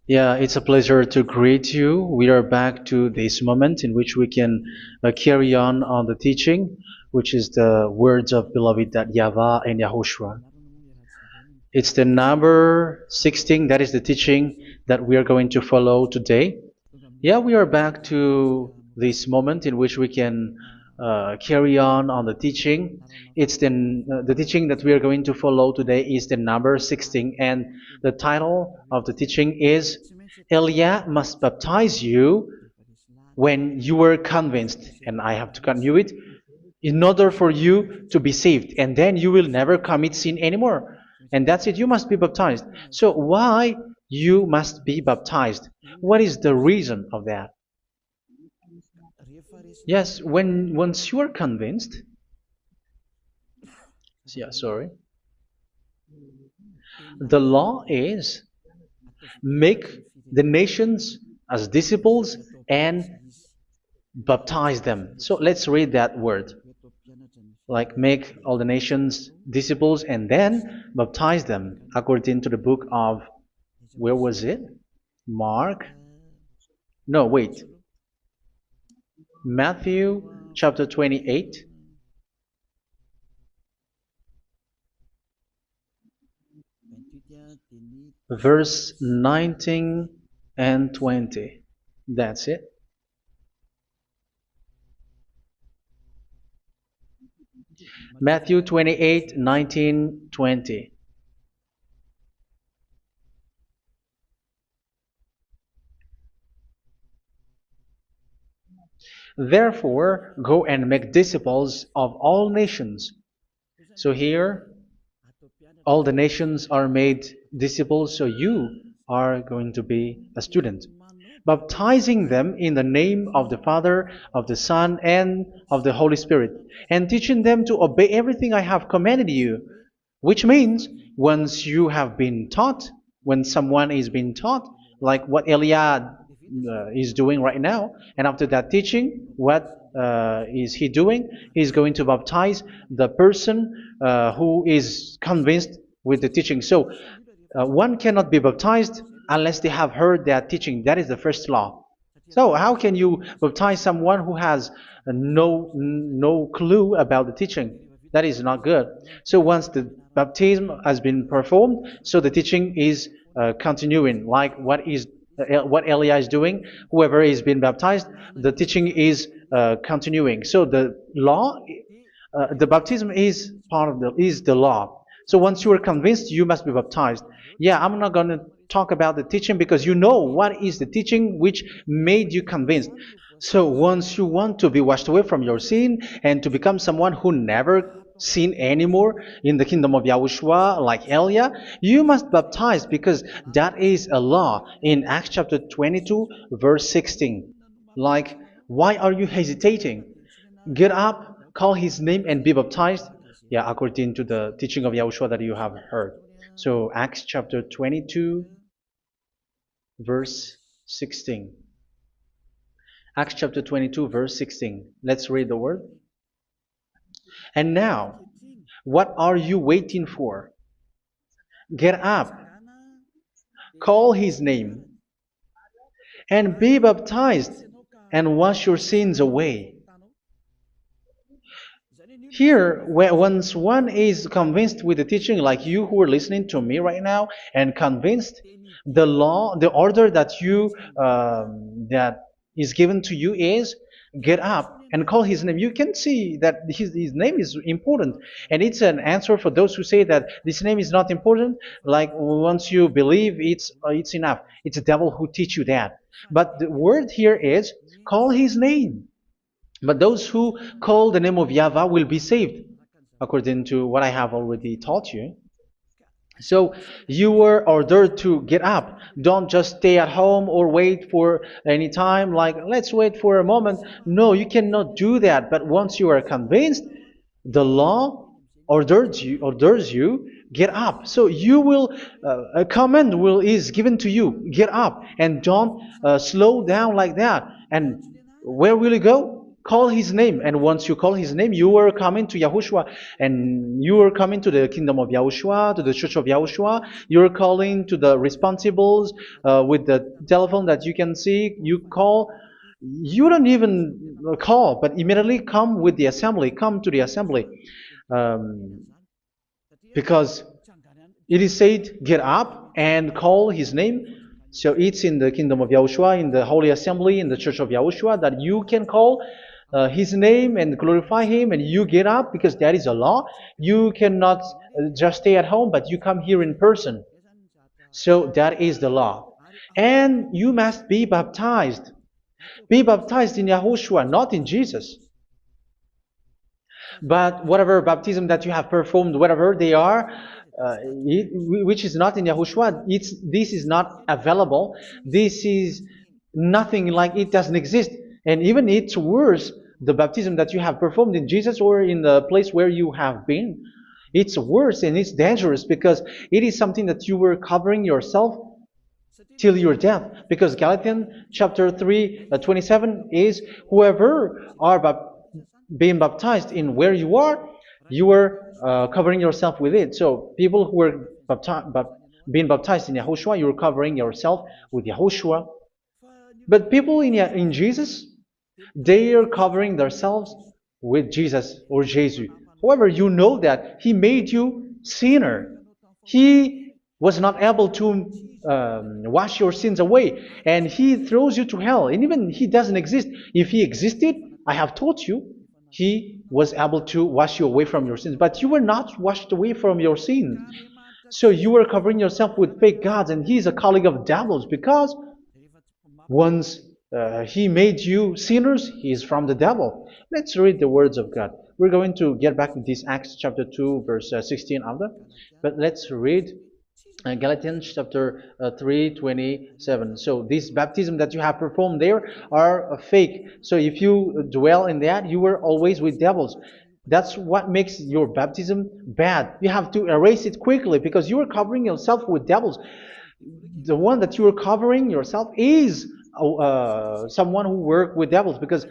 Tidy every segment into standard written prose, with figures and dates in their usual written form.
Yeah, it's a pleasure to greet you. We are back to this moment in which we can carry on the teaching, which is the words of beloved that YAHVAH and YAHOSHUA. It's the number 16, that is the teaching that we are going to follow today. Yeah, we are back to this moment in which we can carry on the teaching. It's the teaching that we are going to follow today is the number 16, and the title of the teaching is Elia must baptize you when you were convinced, and I have to continue it, in order for you to be saved, and then you will never commit sin anymore. And that's it, you must be baptized. So why you must be baptized? What is the reason of that? Yes, when once you are convinced, yeah, sorry, the law is make the nations as disciples and baptize them. So let's read that word. Like make all the nations disciples and then baptize them according to the book of, where was it? Mark? No, wait. Matthew chapter 28. Verse 19 and 20. That's it. Matthew 28, 19, 20. Therefore, go and make disciples of all nations. So here, all the nations are made disciples, so you are going to be a student. Baptizing them in the name of the Father, of the Son, and of the Holy Spirit, and teaching them to obey everything I have commanded you. Which means, once you have been taught, when someone is being taught, like what Elia is doing right now, and after that teaching, what is he doing? He's going to baptize the person who is convinced with the teaching. So one cannot be baptized unless they have heard that teaching. That is the first law. So how can you baptize someone who has no clue about the teaching? That is not good. So once the baptism has been performed, so the teaching is continuing, like what Elia is doing. Whoever is being baptized, the teaching is continuing. So the law, the baptism is part of the law. So once you are convinced, you must be baptized. Yeah, I'm not going to talk about the teaching because you know what is the teaching which made you convinced. So once you want to be washed away from your sin and to become someone who never sin anymore in the kingdom of Yahushua, like Elia, you must baptize because that is a law in Acts chapter 22, verse 16. Like, why are you hesitating? Get up, call his name, and be baptized. Yeah, according to the teaching of Yahushua that you have heard. So Acts chapter 22, verse 16. Acts chapter 22, verse 16. Let's read the word. And now, what are you waiting for? Get up, call his name, and be baptized, and wash your sins away. Here, once one is convinced with the teaching, like you who are listening to me right now, and convinced, the law, the order that that is given to you is get up and call his name. You can see that his name is important, and it's an answer for those who say that this name is not important. Like once you believe, it's enough. It's the devil who teach you that. But the word here is call his name. But those who call the name of YAHVAH will be saved, according to what I have already taught you. So you were ordered to get up. Don't just stay at home or wait for any time, like let's wait for a moment. No, you cannot do that. But once you are convinced, the law orders you get up. So you will a command is given to you. Get up and don't slow down like that. And where will you go? Call his name, and once you call his name, you are coming to Yahushua, and you are coming to the kingdom of Yahushua, to the church of Yahushua. You're calling to the responsibles with the telephone that you can see. You call. You don't even call, but immediately come with the assembly. Come to the assembly, um, because it is said, "Get up and call his name." So it's in the kingdom of Yahushua, in the holy assembly, in the church of Yahushua, that you can call his name and glorify him, and you get up because that is a law. You cannot just stay at home, but you come here in person. So that is the law. And you must be baptized. Be baptized in Yahushua, not in Jesus. But whatever baptism that you have performed, whatever they are, which is not in Yahushua, this is not available. This is nothing, like it doesn't exist. And even it's worse, the baptism that you have performed in Jesus or in the place where you have been. It's worse and it's dangerous because it is something that you were covering yourself till your death. Because Galatians chapter 3, 27 is, whoever are being baptized in where you are covering yourself with it. So people who are being baptized in Yahushua, you're covering yourself with Yahushua. But people in Jesus, they are covering themselves with Jesus or Jesus. However, you know that he made you sinner. He was not able to wash your sins away, and he throws you to hell. And even he doesn't exist. If he existed, I have taught you, he was able to wash you away from your sins. But you were not washed away from your sins. So you were covering yourself with fake gods, and he's a colleague of devils, because once he made you sinners, he is from the devil. Let's read the words of God. We're going to get back to this Acts chapter 2, verse 16 after. But let's read Galatians chapter 3, 27. So this baptism that you have performed there are fake. So if you dwell in that, you were always with devils. That's what makes your baptism bad. You have to erase it quickly because you are covering yourself with devils. The one that you are covering yourself is someone who works with devils, because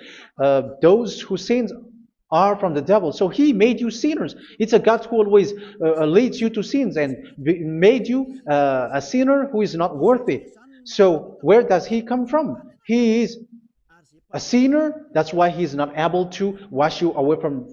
those who sin are from the devil. So he made you sinners. It's a God who always leads you to sins and made you a sinner who is not worthy. So where does he come from? He is a sinner. That's why he is not able to wash you away from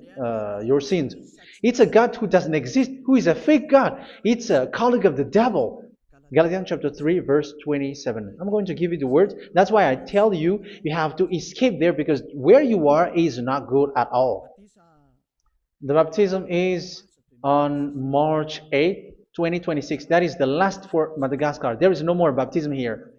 your sins. It's a God who doesn't exist, who is a fake God. It's a colleague of the devil. Galatians chapter 3, verse 27. I'm going to give you the words. That's why I tell you, you have to escape there, because where you are is not good at all. The baptism is on March 8, 2026. That is the last for Madagascar. There is no more baptism here.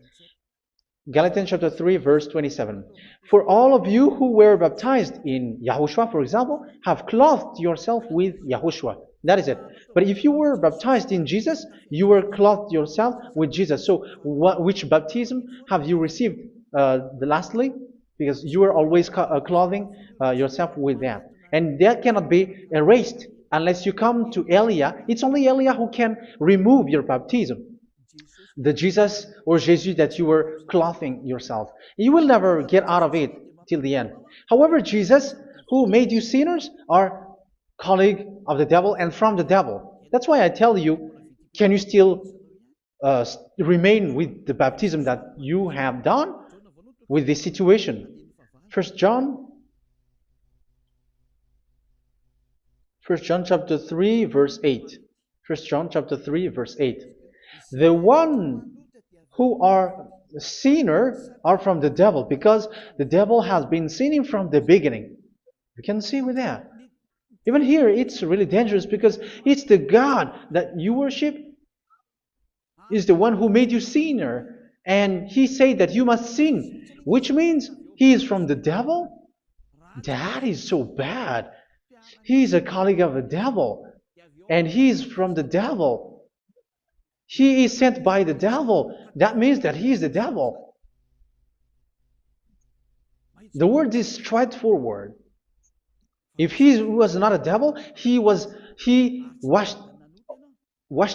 Galatians chapter 3, verse 27. For all of you who were baptized in Yahushua, for example, have clothed yourself with Yahushua. That is it. But if you were baptized in Jesus, you were clothed yourself with Jesus. So which baptism have you received lastly? Because you are always clothing yourself with that. And that cannot be erased unless you come to Elia. It's only Elia who can remove your baptism. The Jesus or Jesus that you were clothing yourself. You will never get out of it till the end. However, Jesus, who made you sinners, are colleague of the devil and from the devil. That's why I tell you, can you still remain with the baptism that you have done with this situation? 1 John chapter 3, verse 8. 1 John chapter 3, verse 8. The one who are sinner are from the devil, because the devil has been sinning from the beginning. You can see with that. Even here, it's really dangerous, because it's the God that you worship is the one who made you sinner, and he said that you must sin, which means he is from the devil. That is so bad. He is a colleague of the devil, and he is from the devil. He is sent by the devil. That means that he is the devil. The word is straightforward. If he was not a devil, he washed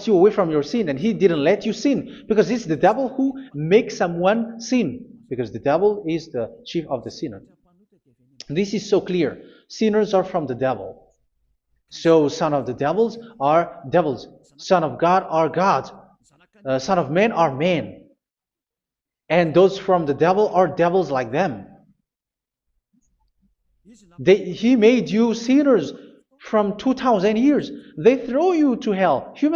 you away from your sin, and he didn't let you sin, because it's the devil who makes someone sin, because the devil is the chief of the sinner. This is so clear. Sinners are from the devil. So son of the devils are devils. Son of God are gods. Son of men are men. And those from the devil are devils like them. He made you sinners from 2,000 years. They throw you to hell. He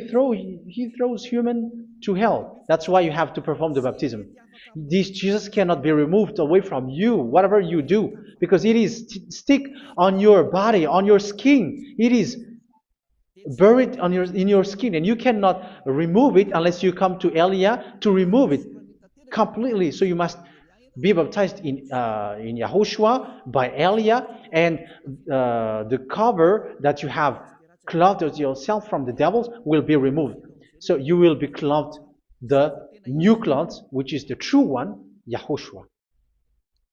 throws human to hell. That's why you have to perform the baptism. This Jesus cannot be removed away from you, whatever you do, because it is stick on your body, on your skin. It is buried in your skin, and you cannot remove it unless you come to Elia to remove it completely. So you must be baptized in Yahushua by Elia, and the cover that you have clothed yourself from the devils will be removed. So you will be clothed the new clothes, which is the true one, Yahushua.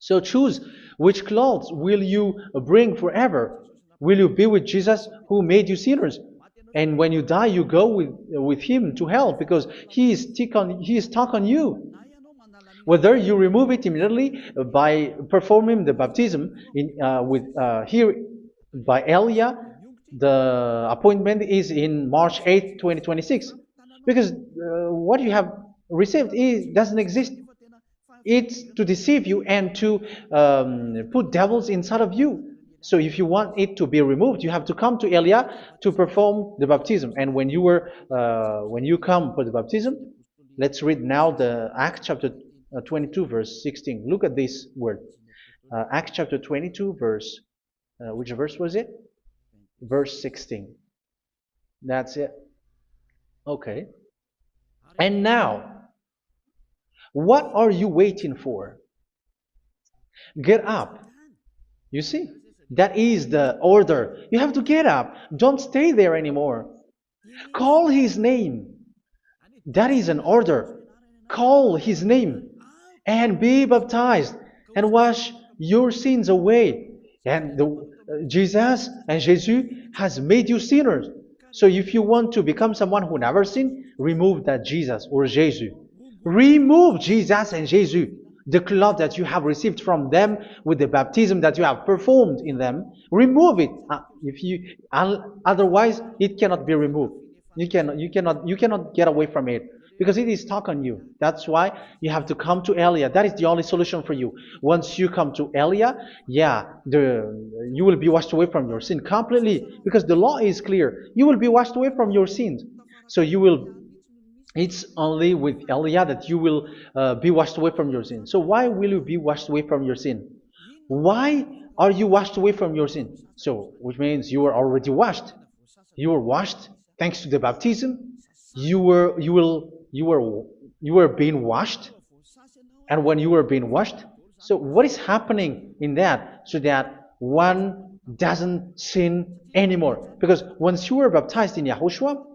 So choose which clothes will you bring forever. Will you be with Jesus who made you sinners? And when you die, you go with him to hell because he is stuck on you. Whether you remove it immediately by performing the baptism here by Elia, the appointment is in March 8, 2026. Because what you have received doesn't exist. It's to deceive you and to put devils inside of you. So if you want it to be removed, you have to come to Elia to perform the baptism. And when you come for the baptism, let's read now the Acts chapter 22 verse 16. Look at this word. Acts chapter 22 verse, which verse was it? Verse 16. That's it. Okay. And now, what are you waiting for? Get up. You see, that is the order. You have to get up. Don't stay there anymore. Call his name. That is an order. Call his name and be baptized and wash your sins away. And Jesus has made you sinners. So if you want to become someone who never sinned, remove that Jesus or Jesus. Remove Jesus and Jesus, the cloth that you have received from them with the baptism that you have performed in them. Remove it. Otherwise, it cannot be removed. You cannot get away from it because it is stuck on you. That's why you have to come to Elia. That is the only solution for you. Once you come to Elia, you will be washed away from your sin completely because the law is clear. You will be washed away from your sins. So it's only with Elia that you will be washed away from your sin. So why will you be washed away from your sin? Why are you washed away from your sin? So, which means you are already washed. You were washed thanks to the baptism. You were being washed, and when you were being washed, so what is happening in that? So that one doesn't sin anymore. Because once you were baptized in Yahushua,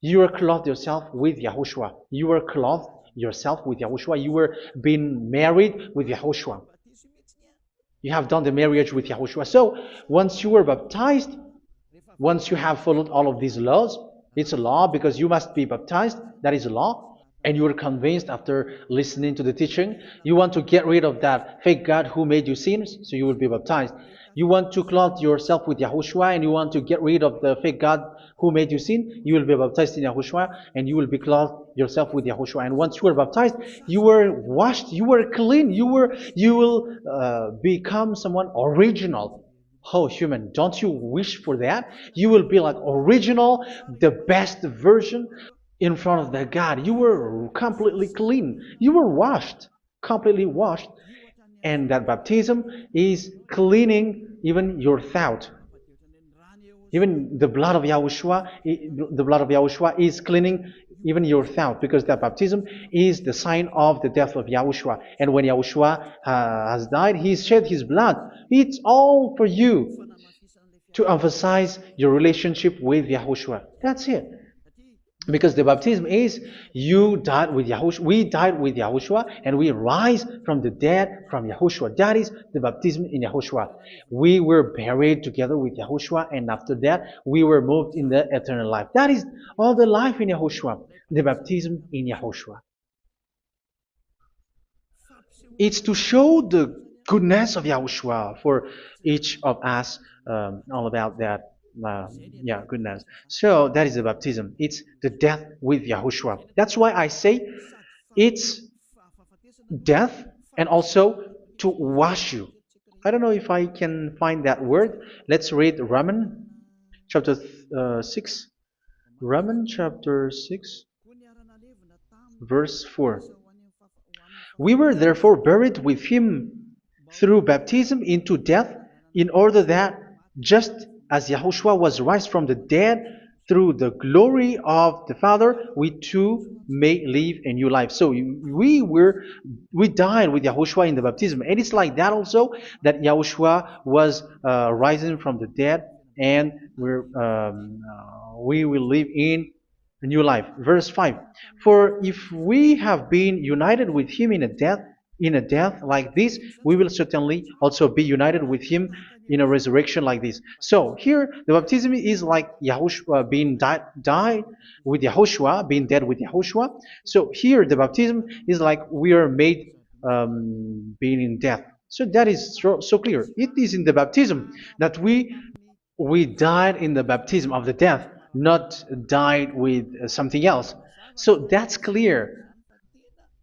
you were clothed yourself with Yahushua. You were clothed yourself with Yahushua. You were being married with Yahushua. You have done the marriage with Yahushua. So once you were baptized, once you have followed all of these laws, it's a law because you must be baptized. That is a law. And you are convinced after listening to the teaching, you want to get rid of that fake God who made you sinners, so you will be baptized. You want to clothe yourself with Yahushua and you want to get rid of the fake God who made you sin, you will be baptized in Yahushua and you will be clothed yourself with Yahushua. And once you are baptized, you were washed, you were clean, you will become someone original. Oh, human, don't you wish for that? You will be like original, the best version in front of that God. You were completely clean. You were washed, completely washed. And that baptism is cleaning even your thought. Even the blood of Yahushua is cleaning even your thought, because that baptism is the sign of the death of Yahushua. And when Yahushua has died, he shed his blood. It's all for you to emphasize your relationship with Yahushua. That's it. Because the baptism is you died with Yahushua, we died with Yahushua, and we rise from the dead from Yahushua. That is the baptism in Yahushua. We were buried together with Yahushua, and after that we were moved in the eternal life. That is all the life in Yahushua, the baptism in Yahushua. It's to show the goodness of Yahushua for each of us, all about that. Yeah, goodness. So that is the baptism. It's the death with Yahushua. That's why I say it's death and also to wash you. I don't know if I can find that word. Let's read Romans chapter 6. Romans chapter 6, verse 4. We were therefore buried with him through baptism into death, in order that, just as Yahushua was raised from the dead through the glory of the Father, we too may live a new life. So we died with Yahushua in the baptism, and it's like that also that Yahushua was rising from the dead, and we will live in a new life. Verse 5. For if we have been united with him in a death like this, we will certainly also be united with him in a resurrection like this. So here the baptism is like Yahushua being died with Yahushua, being dead with Yahushua. So here the baptism is like we are made being in death. So that is so clear. It is in the baptism that we died in the baptism of the death, not died with something else. So that's clear.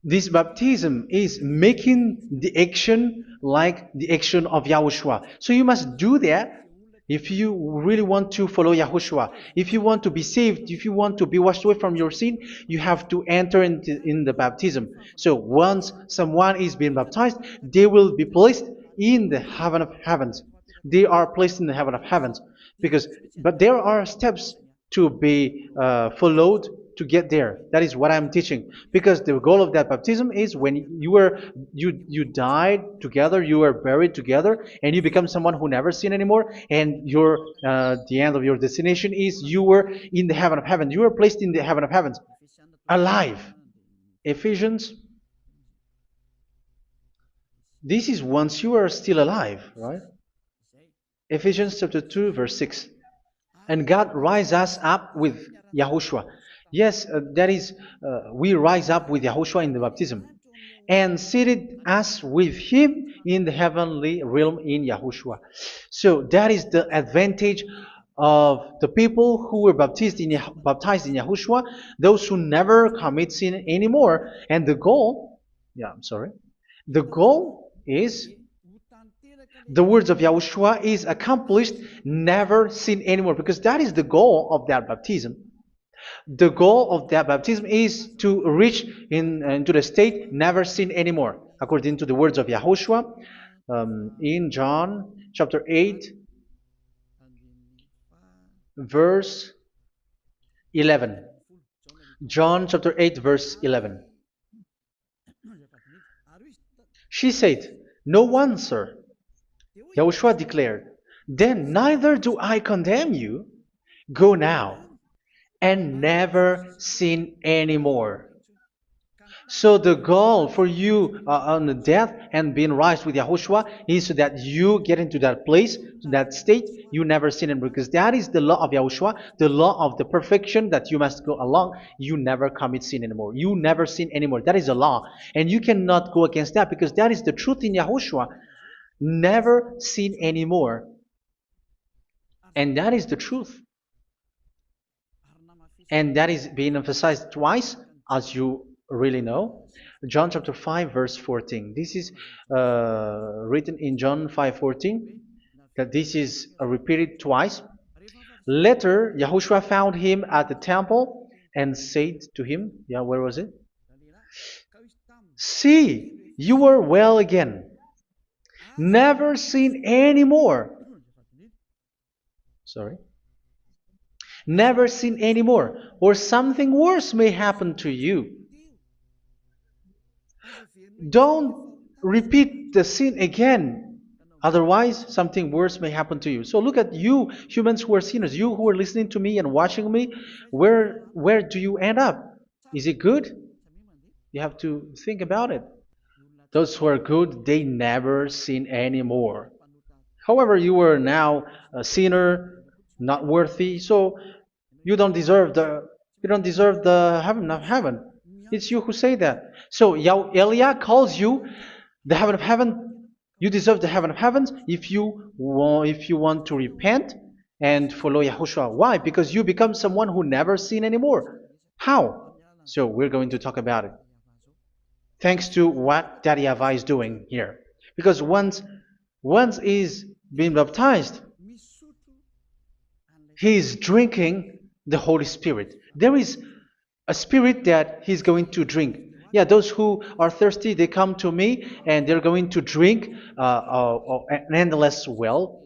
This baptism is making the action like the action of Yahushua. So you must do that if you really want to follow Yahushua. If you want to be saved, if you want to be washed away from your sin, you have to enter in the baptism. So once someone is being baptized, they will be placed in the heaven of heavens. They are placed in the heaven of heavens because, but there are steps to be followed to get there. That is what I'm teaching. Because the goal of that baptism is when you died together, you were buried together, and you become someone who never sin anymore. And your the end of your destination is you were in the heaven of heaven. You were placed in the heaven of heavens, alive. Ephesians. This is once you are still alive, right? Ephesians chapter 2, verse 6. And God rise us up with Yahushua. Yes, that is, we rise up with Yahushua in the baptism. And seated us with him in the heavenly realm in Yahushua. So that is the advantage of the people who were baptized in Yahushua, those who never commit sin anymore. And the goal, the goal is the words of Yahushua is accomplished, never sin anymore, because that is the goal of that baptism. The goal of that baptism is to reach into the state never sin anymore, according to the words of Yahushua in John chapter 8, verse 11. John chapter 8, verse 11. She said, "No one, sir." Yahushua declared, "Then neither do I condemn you. Go now and never sin anymore." So the goal for you on the death and being raised with Yahushua is so that you get into that place, that state, you never sin anymore. Because that is the law of Yahushua, the law of the perfection that you must go along. You never commit sin anymore. You never sin anymore. That is a law. And you cannot go against that because that is the truth in Yahushua. Never sin anymore. And that is the truth. And that is being emphasized twice, as you really know. John chapter 5, verse 14. This is written in John 5:14, that this is repeated twice. Later, Yahushua found him at the temple and said to him, where was it? "See, you are well again. Never sin anymore." Sorry. Never sin anymore, or something worse may happen to you. Don't repeat the sin again. Otherwise, something worse may happen to you. So look at you, humans who are sinners, you who are listening to me and watching me. Where do you end up? Is it good? You have to think about it. Those who are good, they never sin anymore. However, you are now a sinner, not worthy, so you don't deserve the heaven of heaven. It's you who say that. So Eliah calls you the heaven of heaven You deserve the heaven of heavens if you want to repent and follow Yahushua. Why? Because you become someone who never sin anymore. How? So we're going to talk about it. Thanks to what Daddy YAHVAH is doing here. Because once he's been baptized, he is drinking the Holy Spirit. There is a spirit that he's going to drink. Yeah, those who are thirsty, they come to me and they're going to drink an endless well.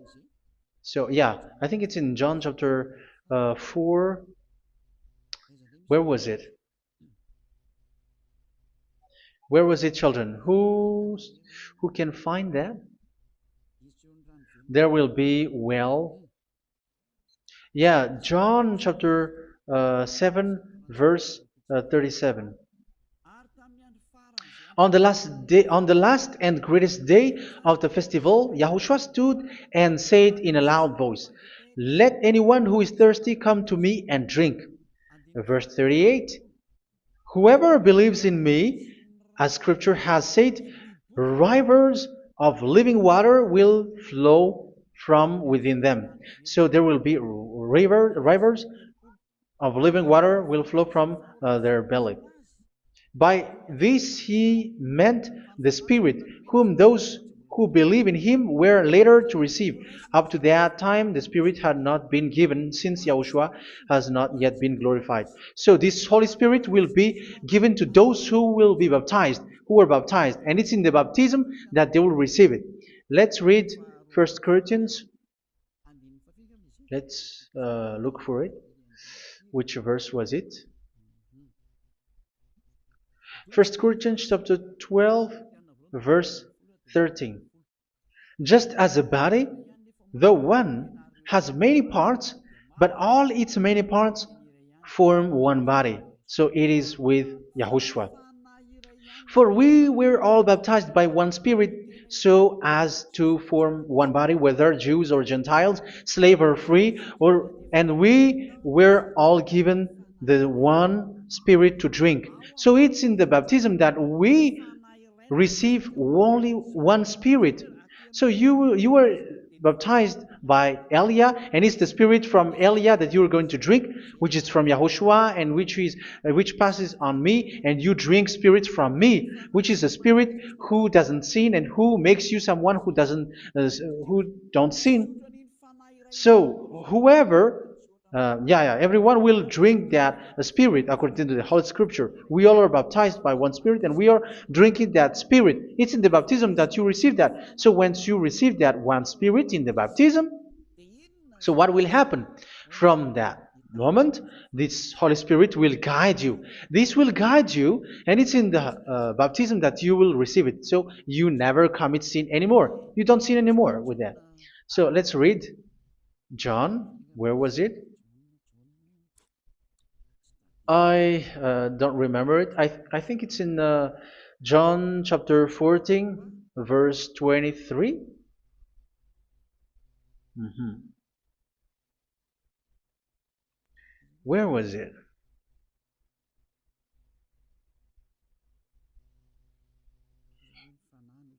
So, yeah, I think it's in John chapter 4. Where was it? Where was it, children? Who can find that? There will be well. Yeah, John chapter 7, verse 37. On the last and greatest day of the festival, Yahushua stood and said in a loud voice, "Let anyone who is thirsty come to me and drink." Verse 38, "Whoever believes in me, as Scripture has said, rivers of living water will flow from within them." So there will be rivers of living water will flow from their belly. By this he meant the Spirit, whom those who believe in him were later to receive. Up to that time, the Spirit had not been given, since Yahushua has not yet been glorified. So this Holy Spirit will be given to those who will be baptized, who were baptized, and it's in the baptism that they will receive it. Let's read 1 Corinthians. Let's look for it. Which verse was it? 1 Corinthians chapter 12, verse 13. Just as a body, though one, has many parts, but all its many parts form one body. So it is with Yahushua. For we were all baptized by one Spirit, so as to form one body, whether Jews or Gentiles, slave or free, and we were all given the one Spirit to drink. So it's in the baptism that we receive only one Spirit. So you were baptized by Elia, and it's the Spirit from Elia that you are going to drink, which is from Yahushua, and which passes on me, and you drink Spirit from me, which is a Spirit who doesn't sin and who makes you someone who don't sin. So whoever everyone will drink that Spirit according to the Holy Scripture. We all are baptized by one Spirit, and we are drinking that Spirit. It's in the baptism that you receive that. So once you receive that one Spirit in the baptism, so what will happen from that moment? This Holy Spirit will guide you. This will guide you, and it's in the baptism that you will receive it. So you never commit sin anymore. You don't sin anymore with that. So let's read John. Where was it? I don't remember it. I think it's in John chapter 14, verse 23. Mhm. Where was it?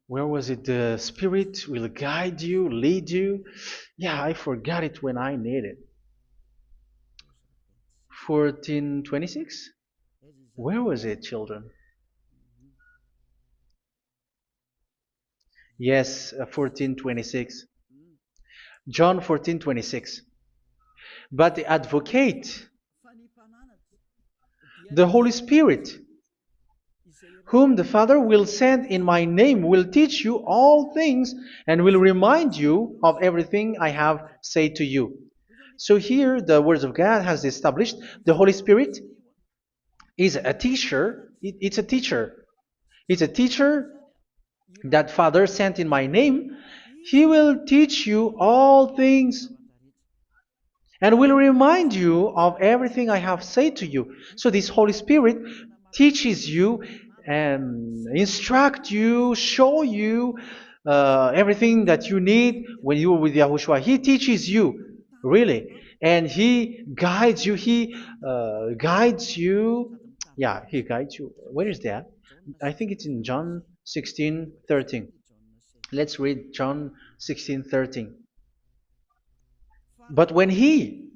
Where was it? The Spirit will guide you, lead you. Yeah, I forgot it when I need it. 14:26? Where was it, children? Yes, 14:26. John 14:26. But the advocate, the Holy Spirit, whom the Father will send in my name, will teach you all things and will remind you of everything I have said to you. So here the words of God has established the Holy Spirit is a teacher. It's a teacher. It's a teacher that Father sent in my name. He will teach you all things and will remind you of everything I have said to you. So this Holy Spirit teaches you and instruct you, show you everything that you need when you are with Yahushua. He teaches you, really, and He guides you. He guides you. Yeah, He guides you. Where is that? I think it's in John 16:13. Let's read John 16:13. But when He,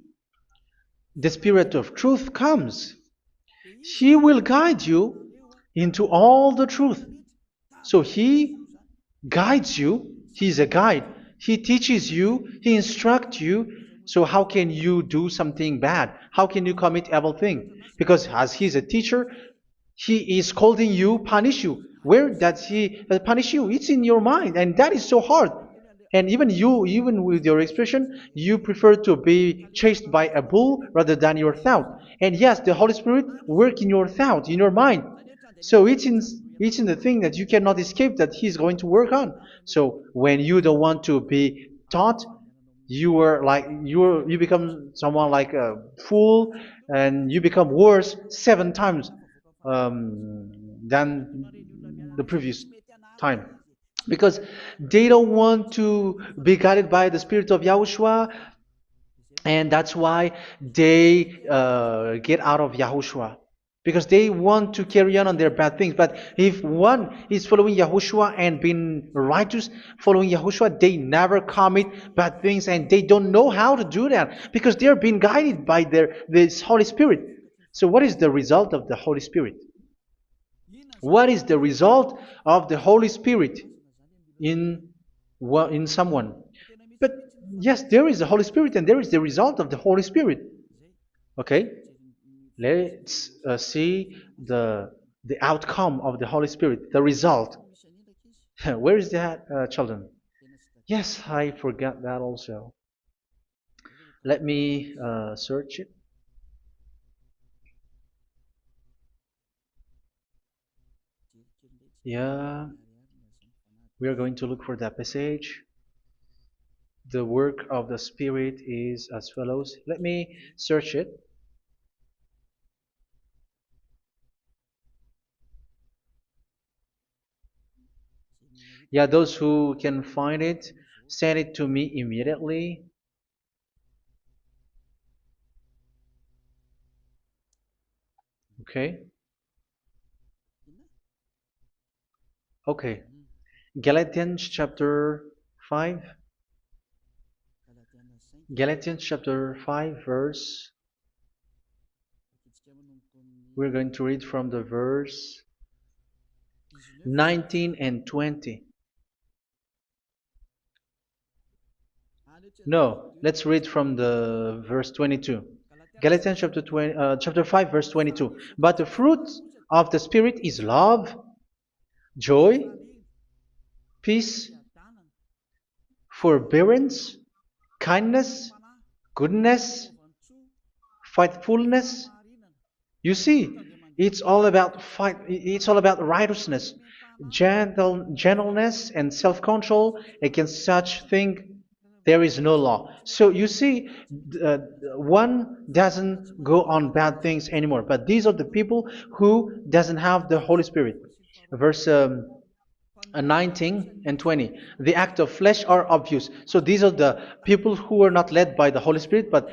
the Spirit of truth, comes, He will guide you into all the truth. So He guides you. He's a guide. He teaches you. He instructs you. So how can you do something bad? How can you commit evil thing? Because as He's a teacher, He is scolding you, punish you. Where does He punish you? It's in your mind, and that is so hard. And even you, even with your expression, you prefer to be chased by a bull rather than your thought. And yes, the Holy Spirit work in your thought, in your mind. So it's in the thing that you cannot escape that He's going to work on. So when you don't want to be taught, you become someone like a fool, and you become worse 7 times than the previous time, because they don't want to be guided by the Spirit of Yahushua, and that's why they get out of Yahushua, because they want to carry on their bad things. But if one is following Yahushua and being righteous, following Yahushua, they never commit bad things, and they don't know how to do that because they're being guided by this Holy Spirit. So what is the result of the Holy Spirit? What is the result of the Holy Spirit in someone? But yes, there is the Holy Spirit, and there is the result of the Holy Spirit. Okay, let's see the outcome of the Holy Spirit, the result. Where is that, children? Yes, I forgot that also. Let me search it. Yeah, we are going to look for that passage. The work of the Spirit is as follows. Let me search it. Yeah, those who can find it, send it to me immediately. Okay. Okay. Galatians chapter 5. Galatians chapter 5 verse. We're going to read from the verse 19 and 20. No, let's read from the verse 22. Galatians chapter 5 verse 22. But the fruit of the Spirit is love, joy, peace, forbearance, kindness, goodness, faithfulness. You see, it's all about fight. It's all about righteousness, gentleness, and self-control. Against such thing, there is no law. So you see, uh, one doesn't go on bad things anymore. But these are the people who doesn't have the Holy Spirit. Verse 19 and 20. The act of flesh are obvious. So these are the people who are not led by the Holy Spirit, but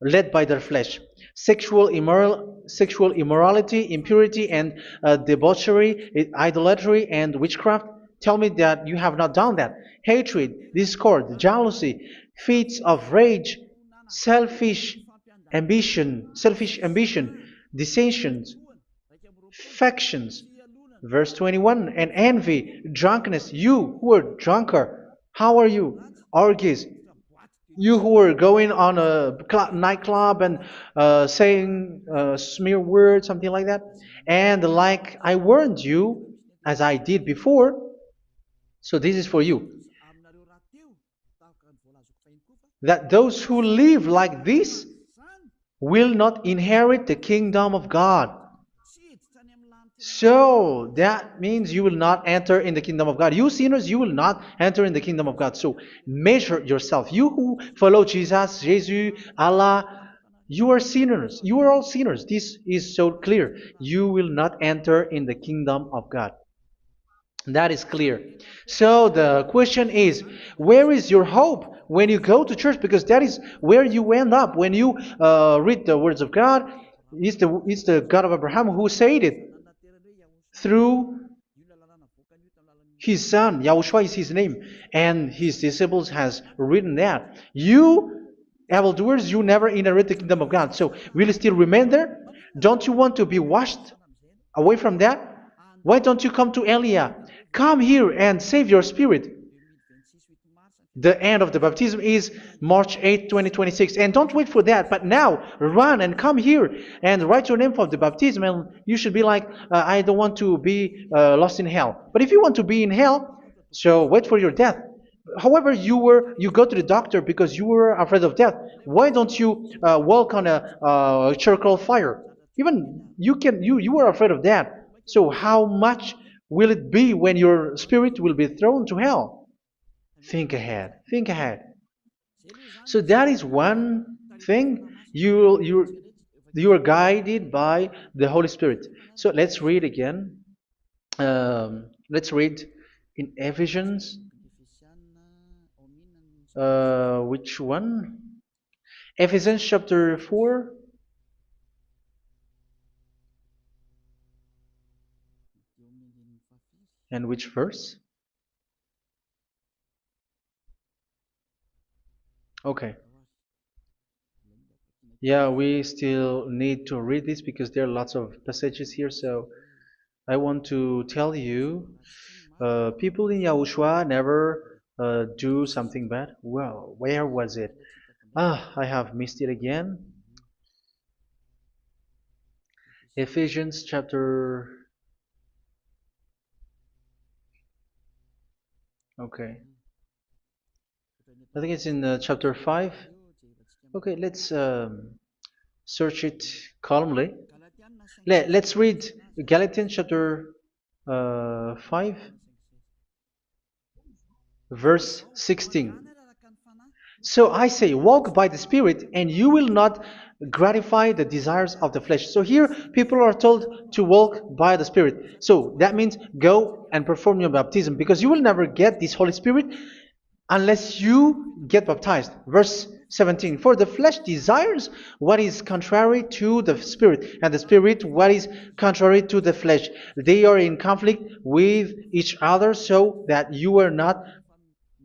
led by their flesh. Sexual immorality, impurity, and debauchery, idolatry, and witchcraft. Tell me that you have not done that. Hatred, discord, jealousy, fits of rage, selfish ambition, dissensions, factions. Verse 21, and envy, drunkenness. You who are drunker, how are you? Orgies. You who are going on a nightclub and saying smear words, something like that. And like I warned you, as I did before, so this is for you, that those who live like this will not inherit the kingdom of God. So that means you will not enter in the kingdom of God. You sinners, you will not enter in the kingdom of God. So measure yourself. You who follow Jesus, Allah, you are sinners. You are all sinners. This is so clear. You will not enter in the kingdom of God. That is clear. So the question is, where is your hope when you go to church? Because that is where you end up. When you read the words of God, it's the God of Abraham who said it through His son, Yahushua is his name, and his disciples has written that. You, evildoers, you never inherit the kingdom of God. So will you still remain there? Don't you want to be washed away from that? Why don't you come to Elia? Come here and save your spirit. The end of the baptism is March 8th, 2026. And don't wait for that, but now run and come here and write your name for the baptism. And you should be like, I don't want to be lost in hell. But if you want to be in hell, so wait for your death. However, you go to the doctor because you were afraid of death. Why don't you walk on a charcoal fire? Even you were afraid of that. So how much will it be when your spirit will be thrown to hell? Think ahead. Think ahead. So that is one thing. You are guided by the Holy Spirit. So let's read again. Let's read in Ephesians. Which one? Ephesians chapter 4. And which verse? Okay. Yeah, we still need to read this because there are lots of passages here. So I want to tell you, people in Yahushua never do something bad. Well, where was it? I have missed it again. Ephesians chapter. Okay. I think it's in chapter 5. Okay, let's search it calmly. Let's read Galatians chapter 5, verse 16. So I say, walk by the Spirit, and you will not gratify the desires of the flesh. So here, people are told to walk by the Spirit. So that means go and perform your baptism, because you will never get this Holy Spirit unless you get baptized. Verse 17. For the flesh desires what is contrary to the Spirit, and the Spirit what is contrary to the flesh. They are in conflict with each other, so that you are not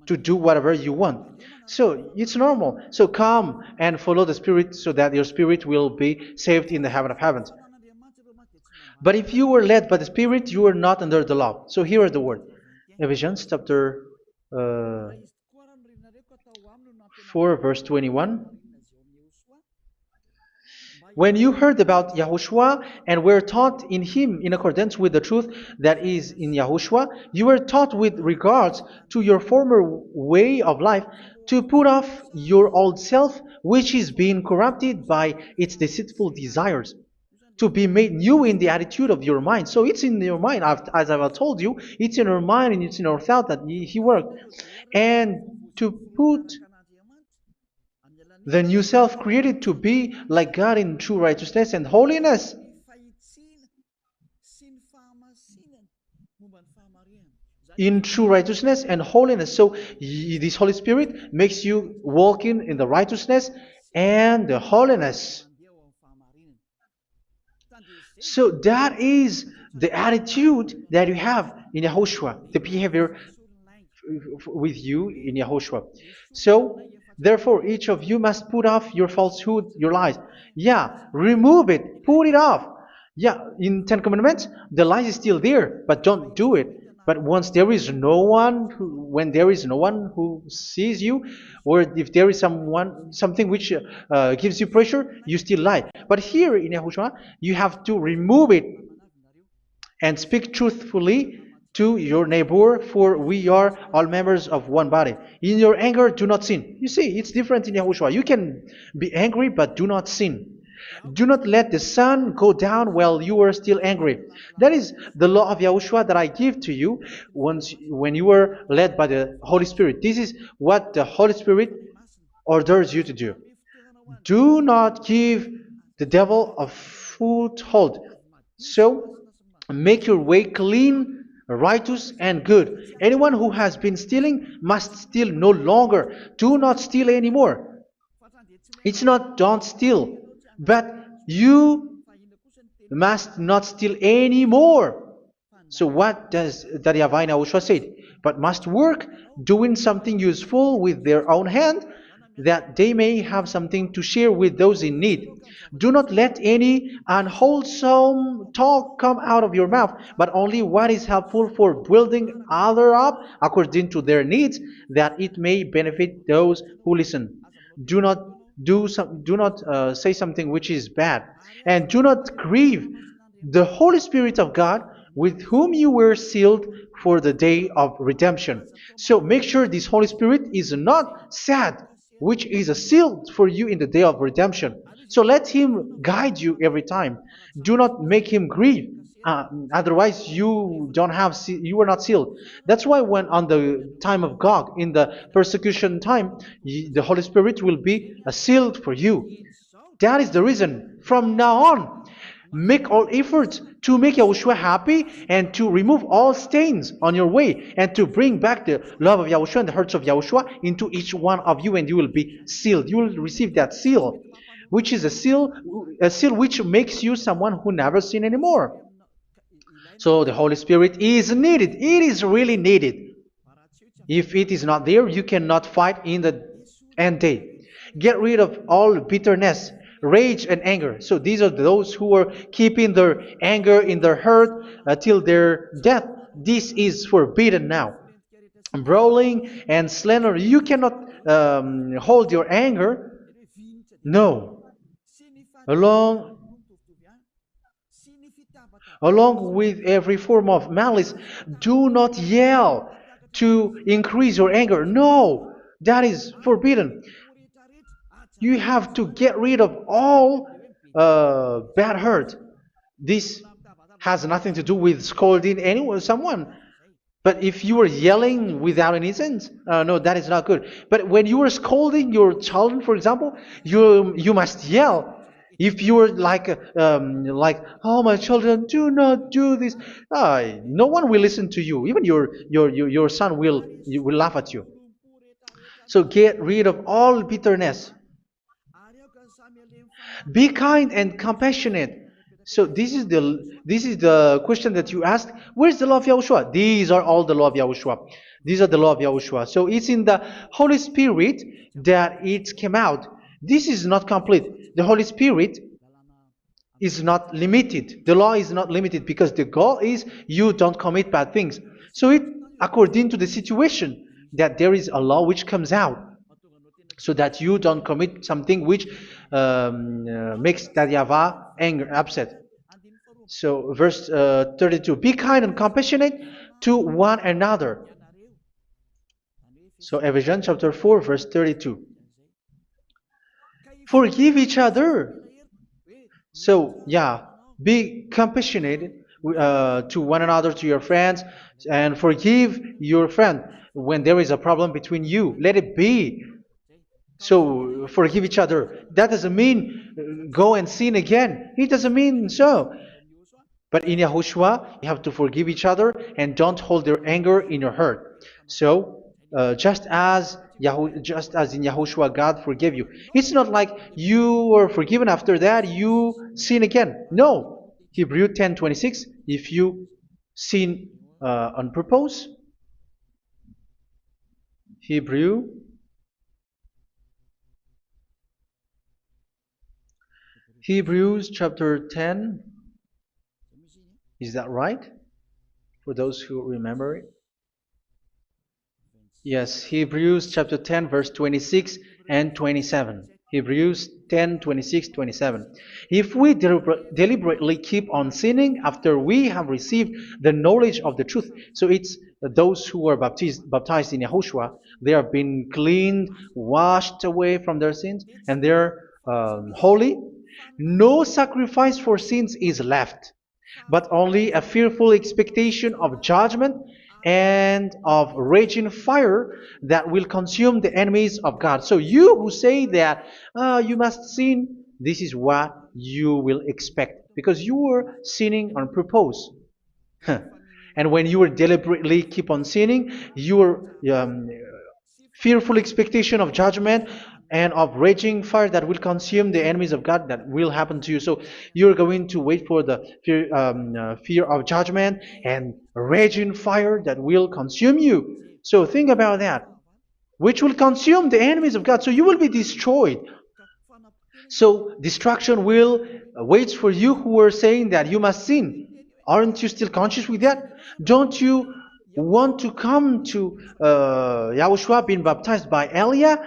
to do whatever you want. So it's normal. So come and follow the Spirit so that your spirit will be saved in the heaven of heavens. But if you were led by the Spirit, you are not under the law. So here are the word. Ephesians chapter 4 verse 21. When you heard about Yahushua and were taught in him in accordance with the truth that is in Yahushua, you were taught with regards to your former way of life to put off your old self, which is being corrupted by its deceitful desires, to be made new in the attitude of your mind. So it's in your mind, as I've told you, it's in your mind and it's in your thought that he worked. And to put the new self created to be like God in true righteousness and holiness. In true righteousness and holiness. So this Holy Spirit makes you walking in the righteousness and the holiness. So that is the attitude that you have in Yahushua, the behavior with you in Yahushua. So therefore, each of you must put off your falsehood, your lies. Yeah, remove it, put it off. Yeah, in Ten Commandments, the lies is still there, but don't do it. But once there is no one, when there is no one who sees you, or if there is something which gives you pressure, you still lie. But here in Yahushua, you have to remove it and speak truthfully to your neighbor, for we are all members of one body. In your anger, do not sin. You see, it's different in Yahushua. You can be angry, but do not sin. Do not let the sun go down while you are still angry. That is the law of Yahushua that I give to you when you were led by the Holy Spirit. This is what the Holy Spirit orders you to do. Do not give the devil a foothold. So, make your way clean, righteous, and good. Anyone who has been stealing must steal no longer. Do not steal anymore. It's not don't steal, but you must not steal anymore. So what does the Yahweh Yahushua say? But must work doing something useful with their own hand, that they may have something to share with those in need. Do not let any unwholesome talk come out of your mouth, but only what is helpful for building other up according to their needs, that it may benefit those who listen. Do not do not say something which is bad, and do not grieve the Holy Spirit of God, with whom you were sealed for the day of redemption. So make sure this Holy Spirit is not sad, which is a seal for you in the day of redemption. So let him guide you every time. Do not make him grieve. Otherwise, you don't have you are not sealed. That's why when on the time of God, in the persecution time, the Holy Spirit will be a sealed for you. That is the reason. From now on, make all efforts to make Yahushua happy and to remove all stains on your way and to bring back the love of Yahushua and the hearts of Yahushua into each one of you, and you will be sealed. You will receive that seal, which is a seal which makes you someone who never sin anymore. So the Holy Spirit is needed. It is really needed. If it is not there, you cannot fight in the end day. Get rid of all bitterness, rage, and anger. So these are those who are keeping their anger in their heart till their death. This is forbidden now. Brawling and slander. You cannot hold your anger. No. Along Along with every form of malice, do not yell to increase your anger. No, that is forbidden. You have to get rid of all bad hurt. This has nothing to do with scolding anyone, someone. But if you are yelling without any sense, no, that is not good. But when you are scolding your child, for example, you must yell. If you are like, oh my children, do not do this, no one will listen to you. Even your son will laugh at you. So get rid of all bitterness. Be kind and compassionate. So this is the question that you asked. Where's the law of Yahushua? These are all the law of Yahushua. These are the law of Yahushua. So it's in the Holy Spirit that it came out. This is not complete. The Holy Spirit is not limited. The law is not limited because the goal is you don't commit bad things. So it according to the situation that there is a law which comes out, so that you don't commit something which makes that YAHVAH anger, upset. So verse 32, be kind and compassionate to one another. So Ephesians chapter 4 verse 32. Forgive each other. So yeah, be compassionate to one another, to your friends, and forgive your friend when there is a problem between you. Let it be. So forgive each other. That doesn't mean go and sin again. It doesn't mean so. But in Yahushua, you have to forgive each other and don't hold your anger in your heart. So just as in Yahushua, God forgave you. It's not like you were forgiven after that you sin again. No. Hebrew 10:26. If you sin on purpose, Hebrews chapter 10. Is that right? For those who remember it? Yes, Hebrews chapter 10, verse 26 and 27. Hebrews 10, 26, 27. If we deliberately keep on sinning after we have received the knowledge of the truth, so it's those who are baptized in Yahushua, they have been cleaned, washed away from their sins, and they're holy. No sacrifice for sins is left, but only a fearful expectation of judgment and of raging fire that will consume the enemies of God. So you who say that you must sin, this is what you will expect, because you were sinning on purpose. And when you will deliberately keep on sinning, you are fearful expectation of judgment and of raging fire that will consume the enemies of God that will happen to you. So you're going to wait for the fear of judgment and raging fire that will consume you. So think about that, which will consume the enemies of God. So you will be destroyed. So destruction will wait for you who are saying that you must sin. Aren't you still conscious with that? Don't you want to come to Yahushua being baptized by Elia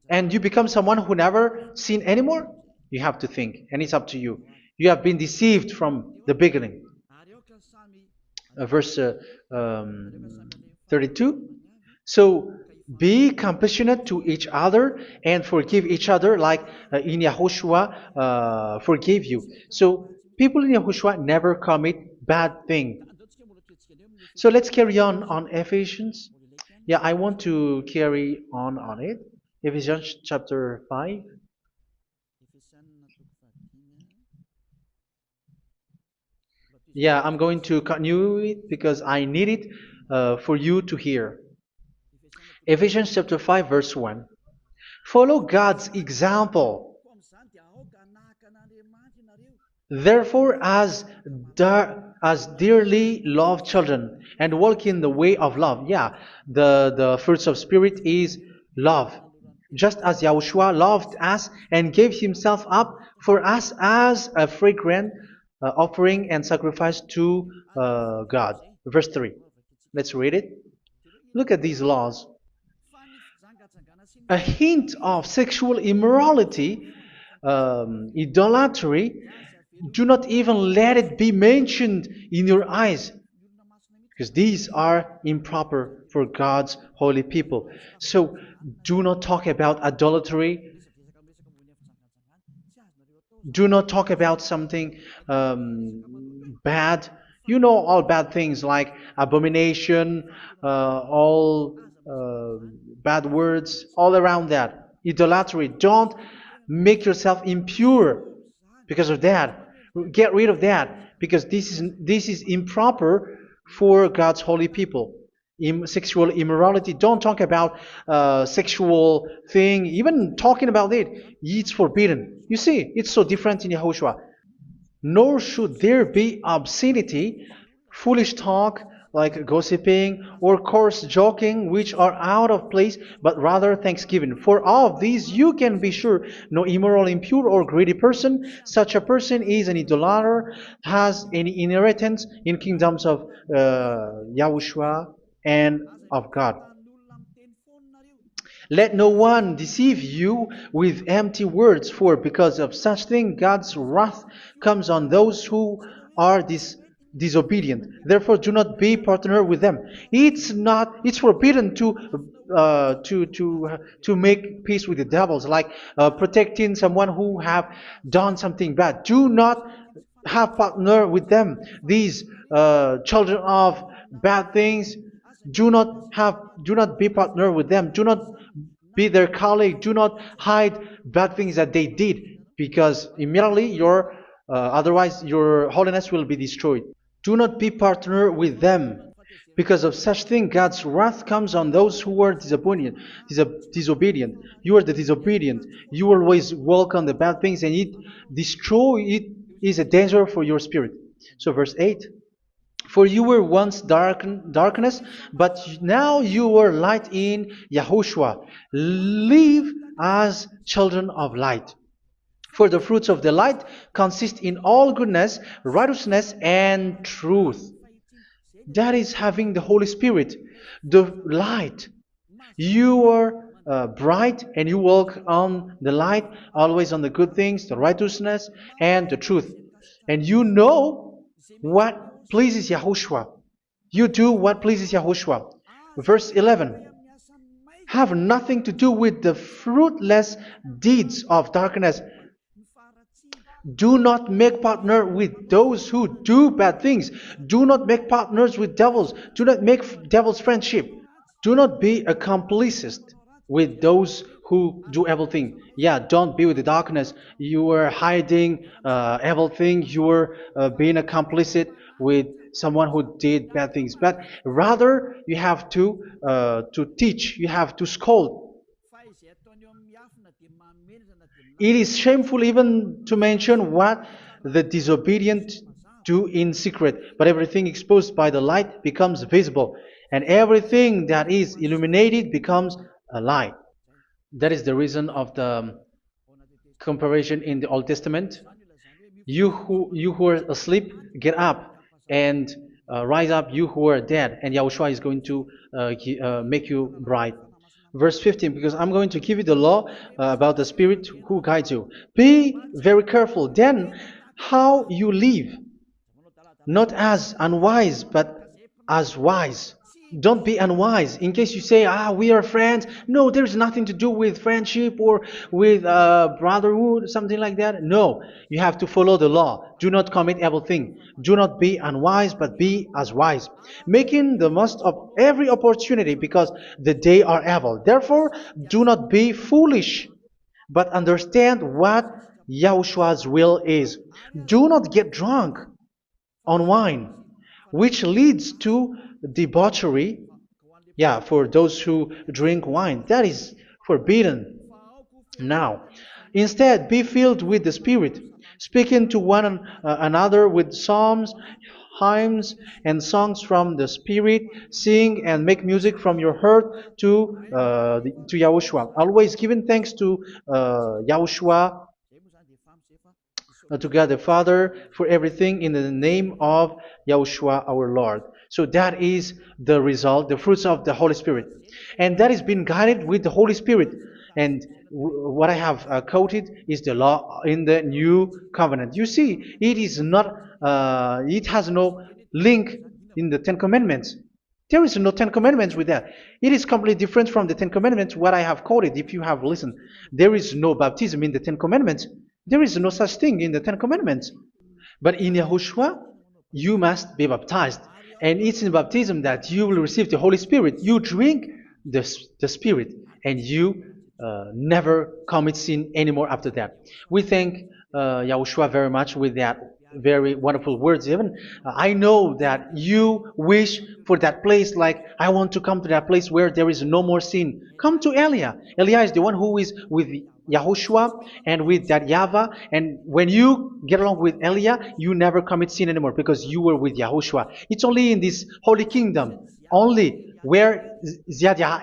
and you become someone who never sinned anymore? You have to think, and it's up to you. You have been deceived from the beginning. Verse 32. So be compassionate to each other and forgive each other like in Yahushua forgave you. So people in Yahushua never commit bad thing. So let's carry on Ephesians. Yeah, I want to carry on it. Ephesians chapter 5. Yeah, I'm going to continue it because I need it for you to hear. Ephesians chapter 5 verse 1. Follow God's example. Therefore, as dearly loved children, and walk in the way of love. Yeah, the fruits of spirit is love. Just as Yahushua loved us and gave himself up for us as a fragrant offering and sacrifice to God. Verse 3. Let's read it. Look at these laws. A hint of sexual immorality, idolatry, do not even let it be mentioned in your eyes, because these are improper for God's holy people. So do not talk about idolatry. Do not talk about something bad. You know all bad things like abomination, all bad words, all around that. Idolatry. Don't make yourself impure because of that. Get rid of that because this is improper for God's holy people. Sexual immorality. Don't talk about sexual thing. Even talking about it's forbidden. You see, it's so different in Yahushua. Nor should there be obscenity, foolish talk like gossiping or coarse joking, which are out of place, but rather thanksgiving. For of these you can be sure: no immoral, impure, or greedy person, such a person is an idolater, has any inheritance in kingdoms of Yahushua and of God. Let no one deceive you with empty words, for because of such thing God's wrath comes on those who are disobedient. Therefore, do not be partner with them. It's forbidden to make peace with the devils, like protecting someone who have done something bad. Do not have partner with them. These children of bad things. Do not be partner with them. Do not be their colleague. Do not hide bad things that they did, because immediately otherwise your holiness will be destroyed. Do not be partner with them. Because of such thing, God's wrath comes on those who are disobedient. You are the disobedient. You always walk on the bad things, and it is a danger for your spirit. So verse 8. For you were once darkness, but now you are light in Yahushua. Live as children of light. For the fruits of the light consist in all goodness, righteousness, and truth. That is having the Holy Spirit, the light. You are bright and you walk on the light, always on the good things, the righteousness, and the truth. And you know what pleases Yahushua. You do what pleases Yahushua. Verse 11. Have nothing to do with the fruitless deeds of darkness. Do not make partner with those who do bad things. Do not make partners with devils. Do not make devils friendship. Do not be accomplices with those who do evil thing. Yeah, don't be with the darkness. You are hiding evil thing. You are being a complicit with someone who did bad things. But rather, you have to teach. You have to scold. It is shameful even to mention what the disobedient do in secret, but everything exposed by the light becomes visible, and everything that is illuminated becomes a light. That is the reason of the comparison in the Old Testament. You who are asleep, get up and rise up, you who are dead, and Yahushua is going to make you bright. Verse 15, because I'm going to give you the law about the Spirit who guides you. Be very careful then how you live, not as unwise, but as wise. Don't be unwise. In case you say, we are friends. No, there's nothing to do with friendship or with brotherhood, something like that. No, you have to follow the law. Do not commit evil thing. Do not be unwise, but be as wise, making the most of every opportunity because the day are evil. Therefore, do not be foolish, but understand what Yahushua's will is. Do not get drunk on wine, which leads to debauchery. Yeah, for those who drink wine, that is forbidden now. Instead, be filled with the Spirit, speaking to one another with psalms, hymns, and songs from the Spirit. Sing and make music from your heart to Yahushua. Always giving thanks to Yahushua, to God the Father for everything in the name of Yahushua our Lord. So that is the result, the fruits of the Holy Spirit. And that is being guided with the Holy Spirit. And what I have quoted is the law in the new covenant. You see, it is not, it has no link in the Ten Commandments. There is no Ten Commandments with that. It is completely different from the Ten Commandments, what I have quoted, if you have listened. There is no baptism in the Ten Commandments. There is no such thing in the Ten Commandments. But in Yahushua, you must be baptized. And it's in baptism that you will receive the Holy Spirit. You drink the Spirit, and you never commit sin anymore after that. We thank Yahushua very much with that very wonderful words. Even I know that you wish for that place, like I want to come to that place where there is no more sin. Come to Elia. Elia is the one who is with Yahushua and with that YAHVAH. And when you get along with Elia, you never commit sin anymore because you were with Yahushua. It's only in this holy kingdom, only where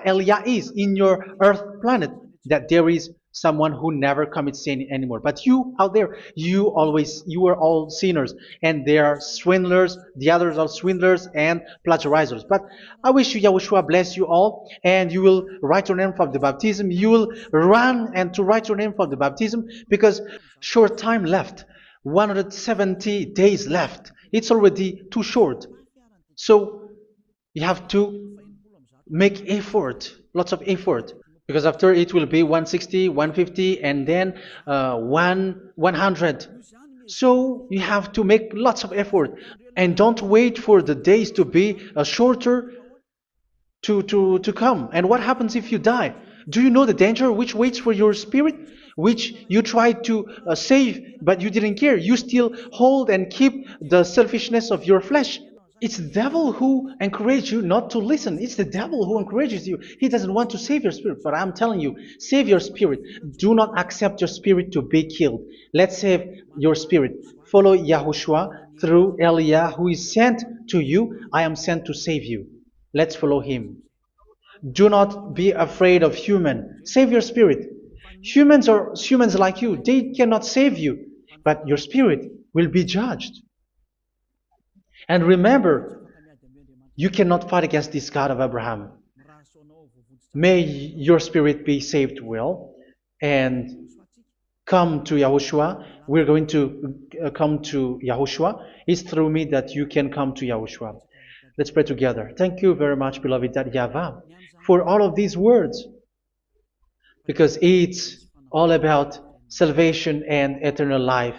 Elia is, in your earth planet, that there is someone who never commits sin anymore. But you out there, you are all sinners, and they are swindlers. The others are swindlers and plagiarizers. But I wish you, Yahushua, bless you all, and you will write your name for the baptism. You will run and to write your name for the baptism because short time left, 170 days left. It's already too short. So you have to make effort, lots of effort, because after it will be 160, 150, and then 100. So you have to make lots of effort, and don't wait for the days to be shorter to come. And what happens if you die? Do you know the danger which waits for your spirit, which you tried to save, but you didn't care? You still hold and keep the selfishness of your flesh. It's the devil who encourages you not to listen. It's the devil who encourages you. He doesn't want to save your spirit. But I'm telling you, save your spirit. Do not accept your spirit to be killed. Let's save your spirit. Follow Yahushua through Elia, who is sent to you. I am sent to save you. Let's follow him. Do not be afraid of human. Save your spirit. Humans are humans like you. They cannot save you. But your spirit will be judged. And remember, you cannot fight against this God of Abraham. May your spirit be saved well and come to Yahushua. We're going to come to Yahushua. It's through me that you can come to Yahushua. Let's pray together. Thank you very much, beloved YAHVAH, for all of these words, because it's all about salvation and eternal life.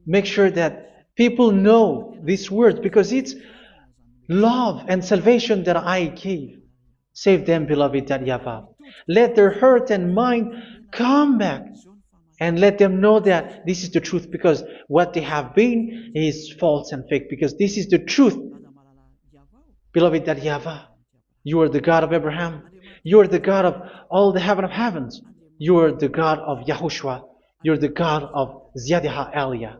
Make sure that people know these words, because it's love and salvation that I gave. Save them, beloved YAHVAH. Let their heart and mind come back. And let them know that this is the truth, because what they have been is false and fake, because this is the truth. Beloved YAHVAH, you are the God of Abraham. You are the God of all the heaven of heavens. You are the God of YAHOSHUA. You are the God of Ziyadiha Aliyah.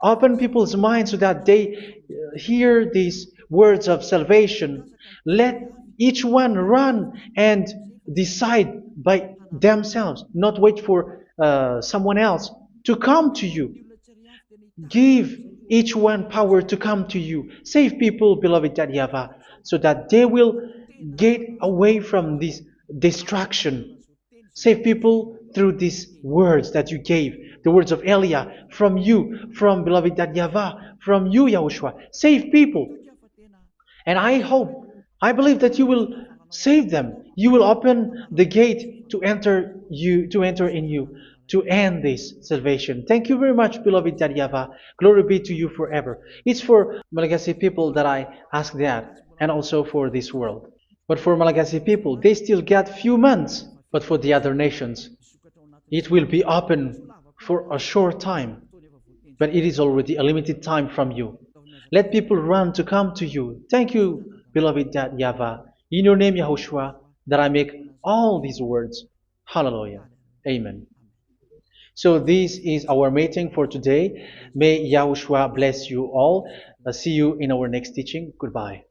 Open people's minds so that they hear these words of salvation. Let each one run and decide by themselves, not wait for someone else to come to you. Give each one power to come to you. Save people, beloved YAHVAH, so that they will get away from this distraction. Save people through these words that you gave, the words of Elia, from you, from beloved YAHVAH, from you, Yahushua. Save people. And I believe that you will save them. You will open the gate to enter in you, to end this salvation. Thank you very much, beloved YAHVAH. Glory be to you forever. It's for Malagasy people that I ask that, and also for this world. But for Malagasy people, they still get few months. But for the other nations, it will be open for a short time. But it is already a limited time from you. Let people run to come to you. Thank you, beloved YAHVAH. In your name, Yahushua, that I make all these words. Hallelujah. Amen. So this is our meeting for today. May Yahushua bless you all. See you in our next teaching. Goodbye.